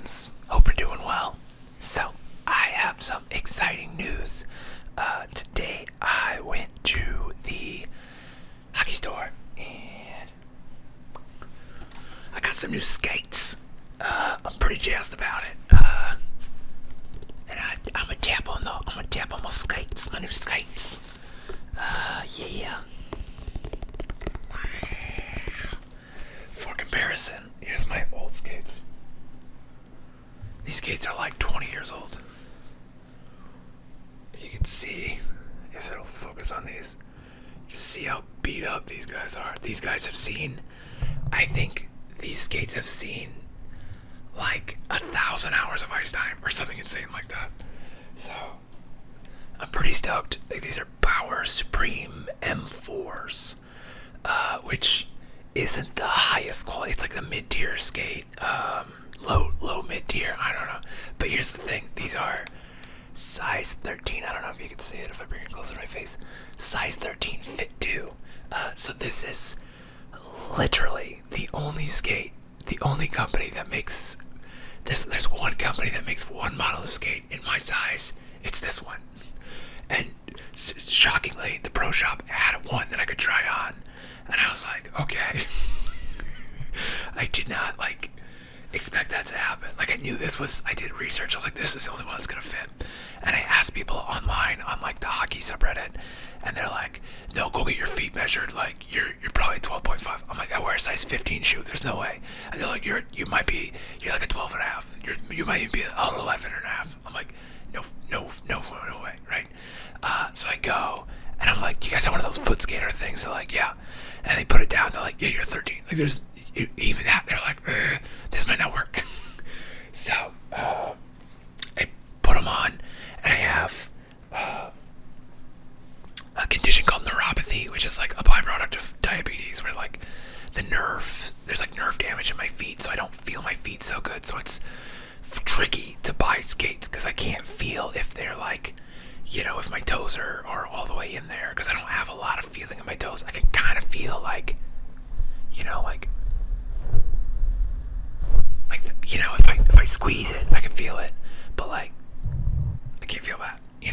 fans. Hope you're doing well. So, I have some exciting news. Today I went to the hockey store and I got some new skates. I'm pretty jazzed about it. And I'm gonna tap on my skates, my new skates. Yeah. For comparison, here's my old skates. These skates are like 20 years old. You can see, if it'll focus on these, just see how beat up these guys are. These guys have seen, I think these skates have seen like 1,000 hours of ice time or something insane like that. So, I'm pretty stoked. Like, these are Power Supreme M4s, which isn't the highest quality. It's like the mid-tier skate, low mid-tier. I don't know. But here's the thing: these are size 13. I don't know if you can see it if I bring it closer to my face. Size 13 fit 2. So this is literally the only skate, the only company that makes this. There's one company that makes one model of skate in my size. It's this one. And shockingly, the pro shop had one that I could try on, and I was like, okay. I did not expect that to happen. Like, I knew this was. I did research. I was like, this is the only one that's gonna fit. And I asked people online on like the hockey subreddit, and they're like, no, go get your feet measured. Like, you're probably 12.5. I'm like, I wear a size 15 shoe. There's no way. And they're like, you're like a 12 and a half. You might even be an 11 and a half. I'm like, no way, right? So I go, and I'm like, do you guys have one of those foot skater things? They're like, yeah. And they put it down. They're like, yeah, you're 13. Like, there's even that. They're like, this might not work. So I put them on, and I have a condition called neuropathy, which is like a byproduct of diabetes, where like there's like nerve damage in my feet, so I don't feel my feet so good. So it's tricky to buy skates because I can't feel if they're like, if my toes are all the way in there, because I don't have a lot of feeling in my toes. I can kind of feel like, if I squeeze it, I can feel it, but like, I can't feel that, I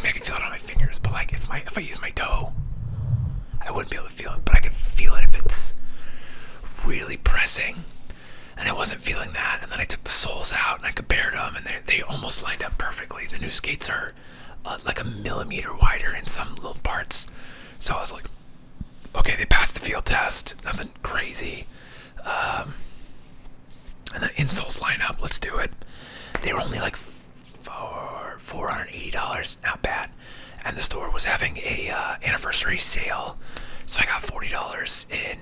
mean, I can feel it on my fingers, but like, if I use my toe, I wouldn't be able to feel it, but I can feel it if it's really pressing. And I wasn't feeling that, and then I took the soles out and I compared them, and they almost lined up perfectly. The new skates are like a millimeter wider in some little parts, so I was like, okay, they passed the field test, nothing crazy. And the insoles line up, let's do it. They were only like $480, not bad. And the store was having a anniversary sale, so I got $40 in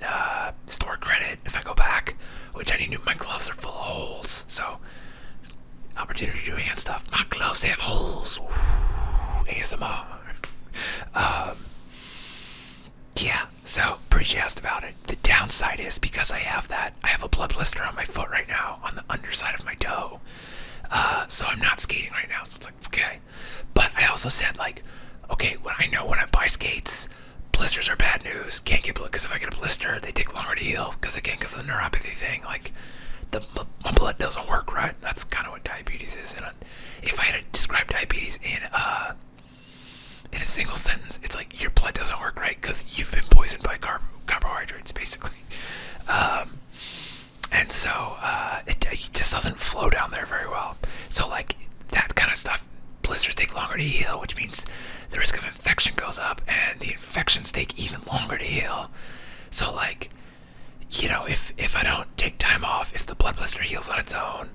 store credit if I go back, which I knew my gloves are full of holes, so opportunity to do hand stuff. My gloves have holes. Ooh, ASMR. Yeah, so pretty jazzed about it. The downside is, because I have a blood blister on my foot right now, on the underside of my toe. So I'm not skating right now, so it's like, okay. But I also said, like, okay, when I buy skates, blisters are bad news. Can't get, because if I get a blister, they take longer to heal, because of the neuropathy thing. Like, my blood doesn't work right. That's kind of what diabetes is. And if I had to describe diabetes in a single sentence, it's like your blood doesn't work right because you've been poisoned by carbohydrates, basically. And so it just doesn't flow down there very well. So like that kind of stuff, blisters take longer to heal, which means the risk of infection goes up, and the infections take even longer to heal. So like, if I don't take time off, if the blood blister heals on its own,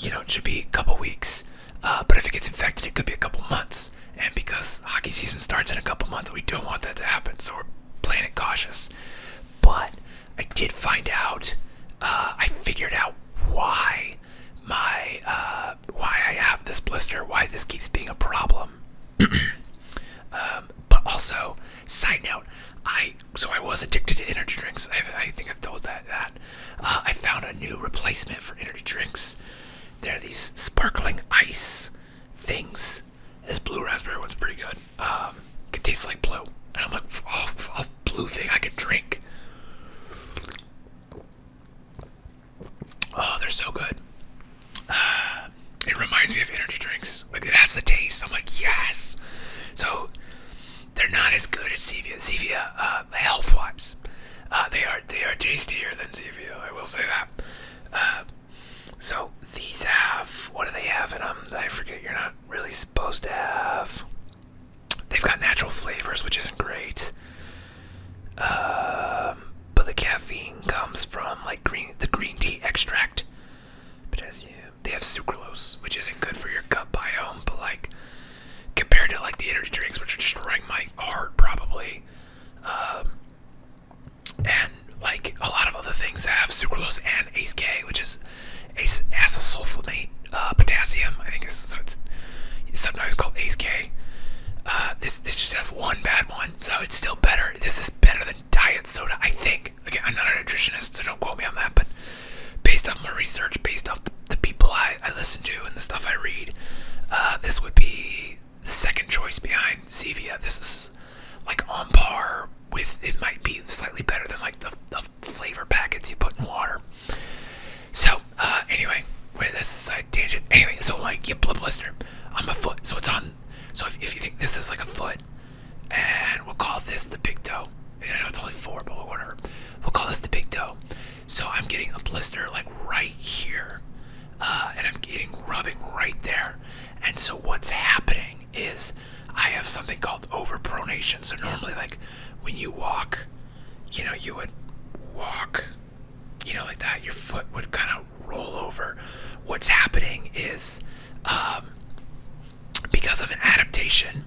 it should be a couple weeks. But if it gets infected, it could be a couple months. And because hockey season starts in a couple months, we don't want that to happen, so we're playing it cautious. But I did find out, I figured out why I have this blister, why this keeps being a problem. But also, side note, I was addicted to energy drinks. I think I've told that. I found a new replacement for energy drinks. They're these sparkling ice things. This blue raspberry one's pretty good. It tastes like blue. And I'm like, oh, a blue thing I could drink. Oh, they're so good. acetylsulfonate potassium. I think it's sometimes called ACE-K. This just has one bad one, so it's still better. This is better than diet soda, I think. Again, I'm not a nutritionist, so don't quote me on that, but based off my research, based off the people I listen to and the stuff I read, this would be second choice behind Zevia. This is like on par with, it might be slightly better than like the flavor packets you put in water. So, anyway, wait, that's a side tangent. Anyway, so like, you put a blister on my foot. So it's on, so if you think this is like a foot, and we'll call this the big toe. I know it's only 4, but whatever. We'll call this the big toe. So I'm getting a blister like right here, and I'm getting rubbing right there. And so what's happening is I have something called overpronation. So normally, like when you walk, you would walk, like that. Your foot would kind of roll over. What's happening is, because of an adaptation,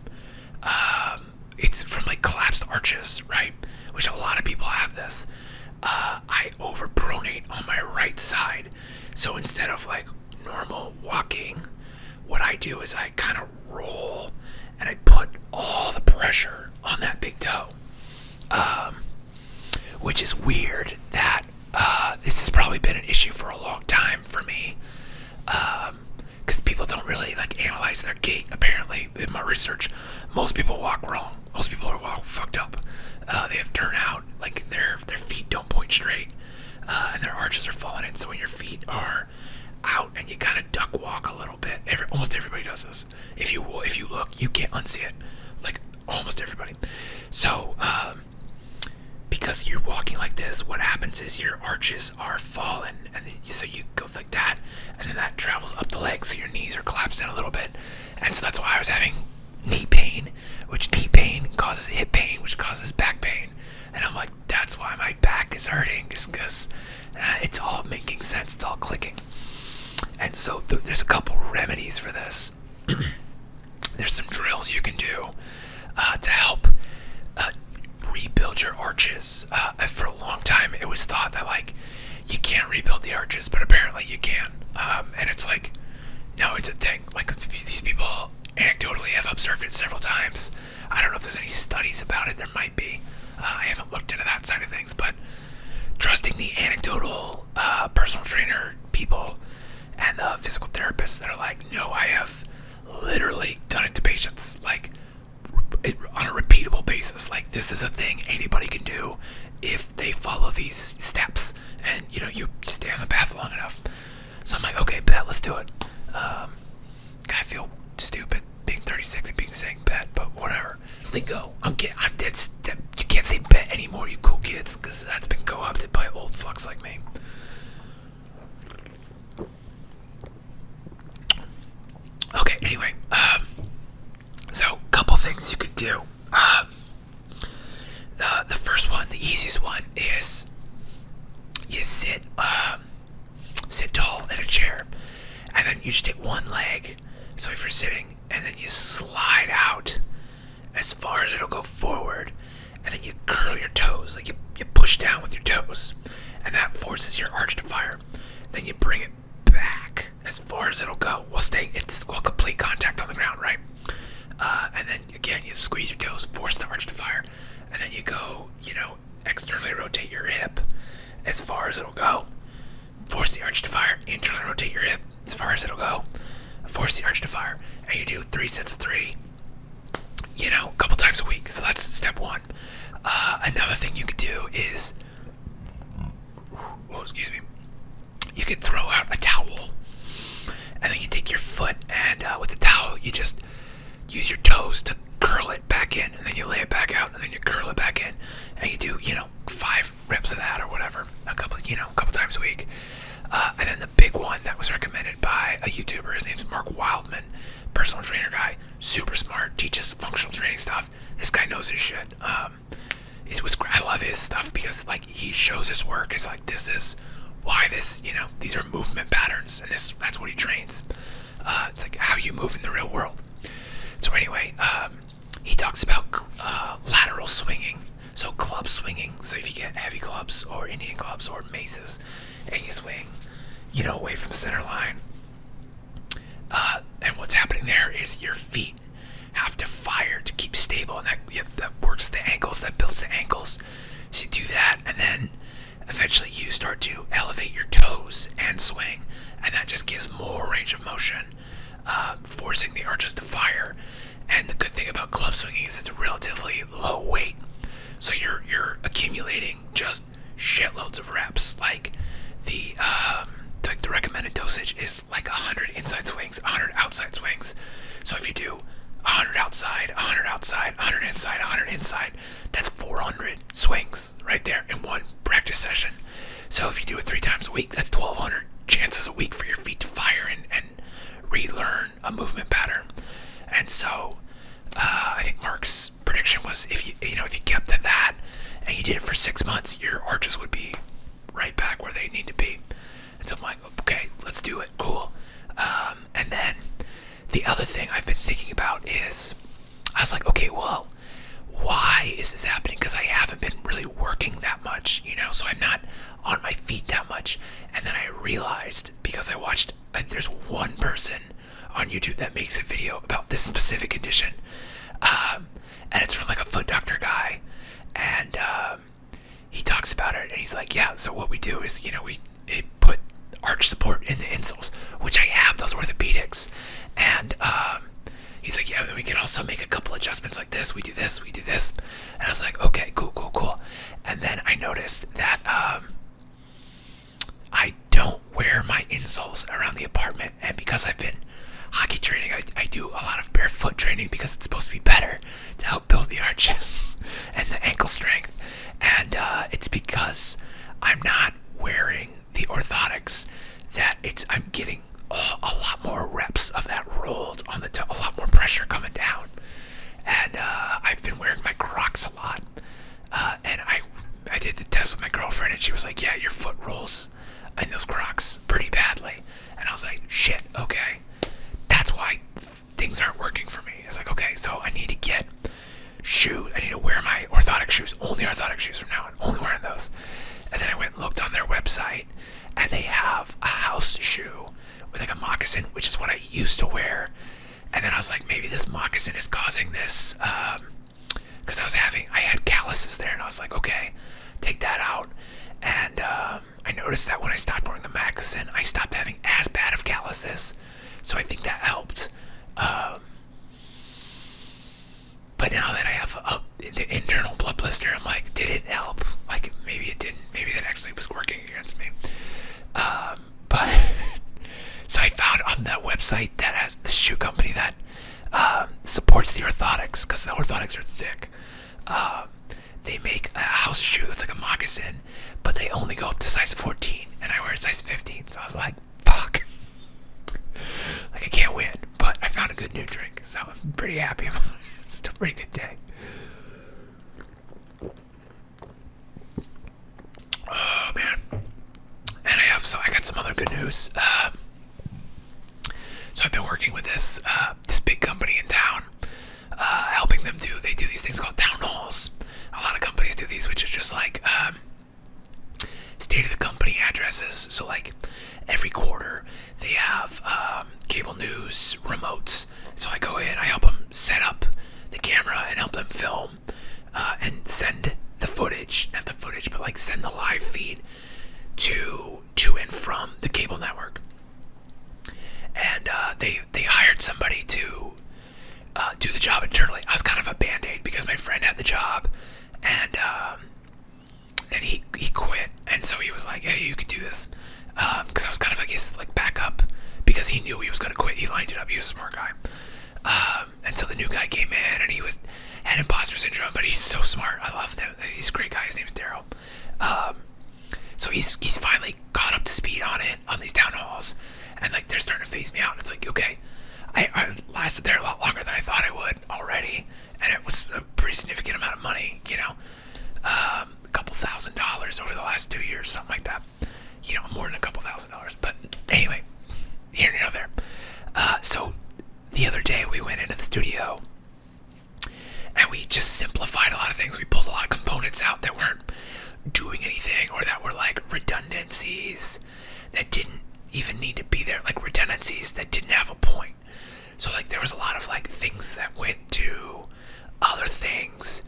it's from like collapsed arches, right? Which a lot of people have this. I overpronate on my right side. So instead of like normal walking, what I do is I kind of roll and I put all the pressure on that big toe. Which is weird that this has probably been an issue for a long time for me. Because people don't really like analyze their gait. Apparently, in my research, most people walk wrong. Most people are walk fucked up. They have turnout, like their feet don't point straight, and their arches are falling in. So when your feet are out and you kind of duck walk a little bit, almost everybody does this. If you look, you can't unsee it. Like almost everybody. So because you're walking like this, what happens is your arches are fallen, and so you go like that, and then that travels up the leg, so your knees are collapsed in a little bit, and so that's why I was having knee pain, which knee pain causes hip pain, which causes back pain, and I'm like, that's why my back is hurting, is because it's all making sense, it's all clicking. And so there's a couple remedies for this. There's some drills you can do to help rebuild your arches. For a long time, it was thought that like you can't rebuild the arches, but apparently you can. And it's like, no, it's a thing. Like these people anecdotally have observed it several times. I don't know if there's any studies about it. There might be. I haven't looked into that side of things, but trusting the anecdotal personal trainer people and the physical therapists that are like, no, I have literally done it to patients, like on a repeatable basis. Like this is a thing anybody can do if they follow these steps, and you stay on the path long enough. So I'm like, okay, bet, let's do it. I feel stupid being 36 and saying bet, but whatever. Lingo. I'm dead. You can't say bet anymore, you cool kids, because that's been co-opted by old fucks like me. Okay, anyway, so couple things you could do. The first one, the easiest one, is you sit tall in a chair, and then you just take one leg. So if you're sitting, and then you slide out as far as it'll go forward, and then you curl your toes, like you push down with your toes, and that forces your arch to fire. Then you bring it back as far as it'll go while complete contact on the ground, right? And then again, you squeeze your toes, force the arch to fire, and then you go, externally rotate your hip as far as it'll go, force the arch to fire, internally rotate your hip as far as it'll go, force the arch to fire, and you do 3 sets of 3, a couple times a week. So that's step one. Another thing you could do is, you could throw out a towel, and then you take your foot, and with the towel, you just use your toes to curl it back in, and then you lay it back out, and then you curl it back in, and you do 5 reps of that or whatever, a couple times a week. And then the big one that was recommended by a YouTuber, his name's Mark Wildman, personal trainer guy, super smart, teaches functional training stuff. This guy knows his shit. I love his stuff because like he shows his work. It's like, this is why these are movement patterns, and that's what he trains. It's like how you move in the real world. So anyway, he talks about lateral swinging, so club swinging. So if you get heavy clubs or Indian clubs or maces and you swing, away from the center line. And what's happening there is your feet have to fire to keep stable, and that works the ankles, that builds the ankles. So you do that, and then eventually you start to elevate your toes and swing, and that just gives more range of motion, forcing the arches to fire. And the good thing about club swinging is it's relatively low weight, so you're accumulating just shitloads of reps. Like the recommended dosage is like 100 inside swings, 100 outside swings. So if you do 100 outside, 100 outside, 100 inside, 100 inside, that's 400 swings right there in one practice session. So if you do it 3 times a week, that's 1,200 chances a week for your feet to fire and relearn a movement pattern. And so I think Mark's prediction was if you kept to that and you did it for 6 months, your arches would be right back where they need to be. And so I'm like, okay, let's do it. Cool. And then the other thing I've been thinking about is, I was like, okay, well, why is this happening? Because I haven't been really working that much, so I'm not on my feet that much. And then I realized, because I watched, there's one person on YouTube that makes a video about this specific condition. And it's from like a foot doctor guy. And he talks about it, and he's like, yeah, so what we do is, we put arch support in the insoles, which I have those orthopedics. And he's like, yeah, then we can also make a couple adjustments like this. We do this. And I was like, okay, cool. And then I noticed that I don't wear my insoles around the apartment. And because I've been hockey training, I do a lot of barefoot training because it's supposed to be better to help build the arches and the ankle strength. And it's because I'm not wearing the orthotics that I'm getting a lot more reps of that rolled on the toe, a lot more pressure coming down. And I've been wearing my Crocs a lot. And I did the test with my girlfriend, and she was like, yeah, your foot rolls in those Crocs pretty badly. And I was like, shit, okay. That's why things aren't working for me. It's like, okay, so I need to get shoes. I need to wear my orthotic shoes, only orthotic shoes from now on, only wearing those. And then I went and looked on their website, and they have a house shoe with like a moccasin, which is what I used to wear. And then I was like, maybe this moccasin is causing this, because I had calluses there, and I was like, okay, take that out. And I noticed that when I stopped wearing the moccasin, I stopped having as bad of calluses. So I think that helped. But now that I have the internal blood blister, I'm like, did it help? Like, maybe it didn't. Maybe that actually was working against me. But so I found on that website that has the shoe company that supports the orthotics, because the orthotics are thick. They make a house shoe that's like a moccasin, but they only go up to size 14, and I wear a size 15. So I was like, fuck. Like, I can't win, but I found a good new drink, so I'm pretty happy about it. It's still a pretty good day. Oh, man. And I got some other good news. So I've been working with this big company in town, helping them they do these things called town halls. A lot of companies do these, which is just like state of the company addresses. So like every quarter they have cable news remotes. So I go in, I help them set up the camera and help them film and send the footage, not the footage, but like send the live feed to and from the cable network. And they hired somebody to do the job internally. I was kind of a band-aid because my friend had the job, and then he quit, and so he was like, hey, you could do this, because I was kind of like his like backup, because he knew he was going to quit. He lined it up. He was a smart guy. And so the new guy came in, and he had imposter syndrome, but he's so smart. I love him. He's a great guy. His name's Daryl. So he's finally caught up to speed on it, on these town halls, and like they're starting to phase me out. And it's like, okay, I lasted there a lot longer than I thought I would already, and it was a pretty significant amount of money, a couple $1,000s over the last 2 years, something like that. More than a couple $1,000s. But anyway, here and there. So the other day we went into the studio, and we just simplified a lot of things. We pulled a lot of components out that weren't doing anything, or that were like redundancies that didn't even need to be there, like redundancies that didn't have a point. So like there was a lot of like things that went to other things,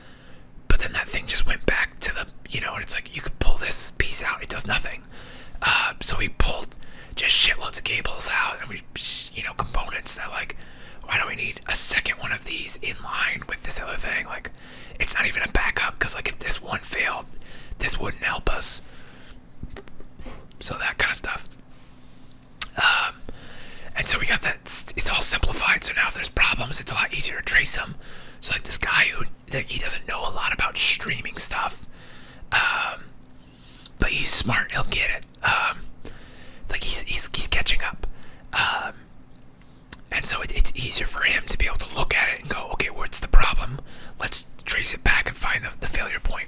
but then that thing just went back to the, and it's like you could pull this piece out, it does nothing. So we pulled just shitloads of cables out, and we, components that like, why do we need a second one of these in line with this other thing? Like, it's not even a backup, because like if this one failed, this wouldn't help us. So that kind of stuff. And so we got that, it's all simplified, so now if there's problems, it's a lot easier to trace them. So like this guy he doesn't know a lot about streaming stuff, but he's smart, he'll get it. Like he's catching up. And so it's easier for him to be able to look at it and go, okay, what's the problem? Let's trace it back and find the failure point.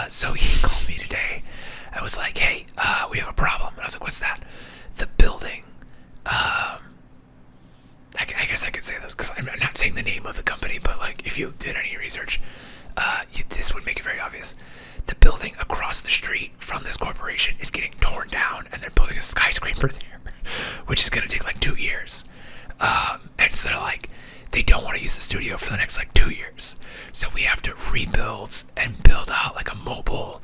So he called me today. I was like, hey, we have a problem. And I was like, what's that? The building. I guess I could say this because I'm not saying the name of the company, but like if you did any research, this would make it very obvious. The building across the street from this corporation is getting torn down, and they're building a skyscraper there, which is going to take like 2 years. And so they're like, they don't want to use the studio for the next like 2 years. So we have to rebuild and build out like a mobile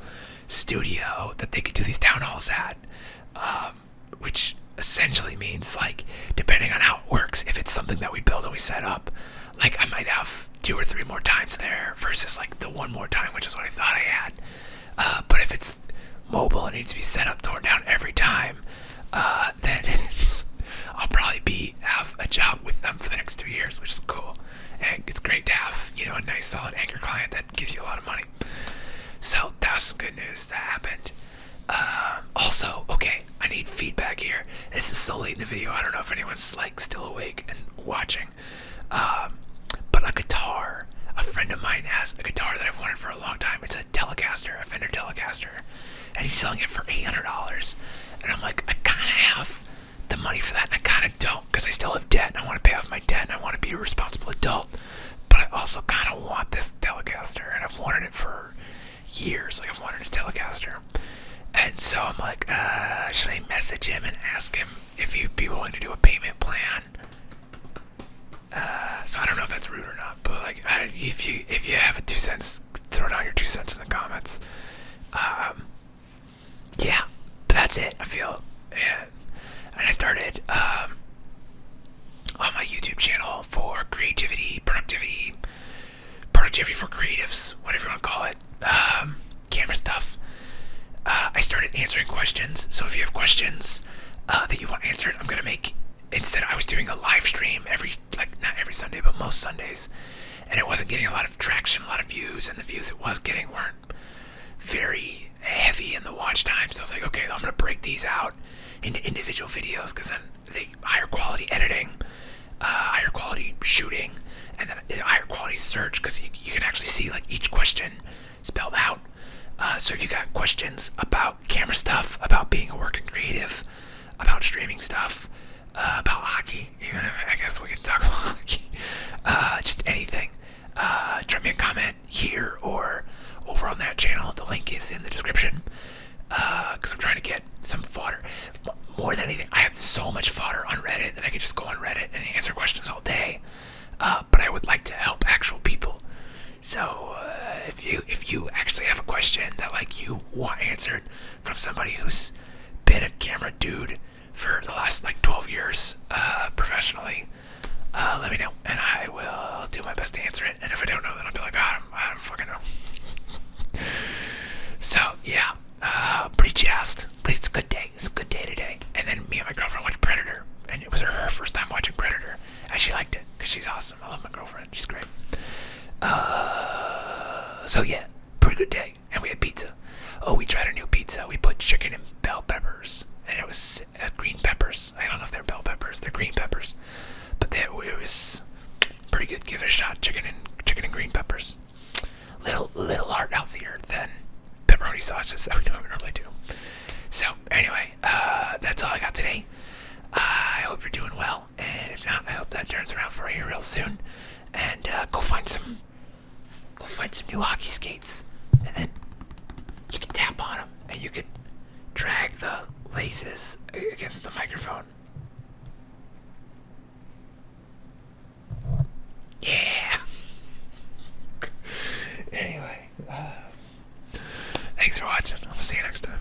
studio that they could do these town halls at, which essentially means like, depending on how it works, if it's something that we build and we set up, like I might have 2 or 3 more times there versus like the 1 more time, which is what I thought I had. But if it's mobile and needs to be set up, torn down every time, then I'll probably have a job with them for the next 2 years, which is cool. And it's great to have, a nice solid anchor client that gives you a lot of money. So that was some good news that happened. Also, okay, I need feedback here. This is so late in the video, I don't know if anyone's like still awake and watching. But a guitar, a friend of mine has a guitar that I've wanted for a long time. It's a Telecaster, a Fender Telecaster, and he's selling it for $800. And I'm like, I kind of have the money for that, and I kind of don't, because I still have debt, and I want to pay off my debt, and I want to be a responsible adult. But I also kind of want this Telecaster, and I've wanted it for years. Like, I've wanted a Telecaster. And so I'm like, should I message him and ask him if he'd be willing to do a payment plan? So I don't know if that's rude or not, but like, if you have a 2 cents, throw down your 2 cents in the comments. Yeah, but that's it. I feel, yeah. And I started on my YouTube channel for creativity, productivity for creatives, whatever you want to call it, camera stuff. I started answering questions. So if you have questions that you want answered, I'm gonna make. Instead, I was doing a live stream not every Sunday, but most Sundays, and it wasn't getting a lot of traction, a lot of views, and the views it was getting weren't very heavy in the watch time. So I was like, okay, I'm gonna break these out into individual videos, because then they higher quality editing, higher quality shooting, and then higher quality search, because you can actually see like each question spelled out. So if you got questions about camera stuff, about being a working creative, about streaming stuff, about hockey, even if I guess we can talk about hockey, just anything, drop me a comment here or over on that channel. The link is in the description, because I'm trying to get some fodder. More than anything, I have so much fodder on Reddit that I could just go on Reddit and answer questions all day, but I would like to help actual people. So if you actually have a question that like you want answered from somebody who's been a camera dude for the last like 12 years professionally, let me know, and I will do my best to answer it. And if I don't know, then I'll be like, I don't fucking know. So yeah, pretty jazzed, but it's a good day. It's a good day today. And then me and my girlfriend watched Predator, and it was her first time watching Predator, and she liked it because she's awesome. I love my girlfriend, she's great. So yeah, pretty good day. And we had pizza. Oh, we tried a new pizza. We put chicken and bell peppers, and it was green peppers. I don't know if they're bell peppers. They're green peppers, but it was pretty good. Give it a shot. Chicken and green peppers. Little healthier than pepperoni sauces that we normally do. So anyway, that's all I got today. I hope you're doing well, and if not, I hope that turns around for you real soon. And go find some new hockey skates, and then you can tap on them, and you could drag the laces against the microphone. Yeah. Anyway, thanks for watching. I'll see you next time.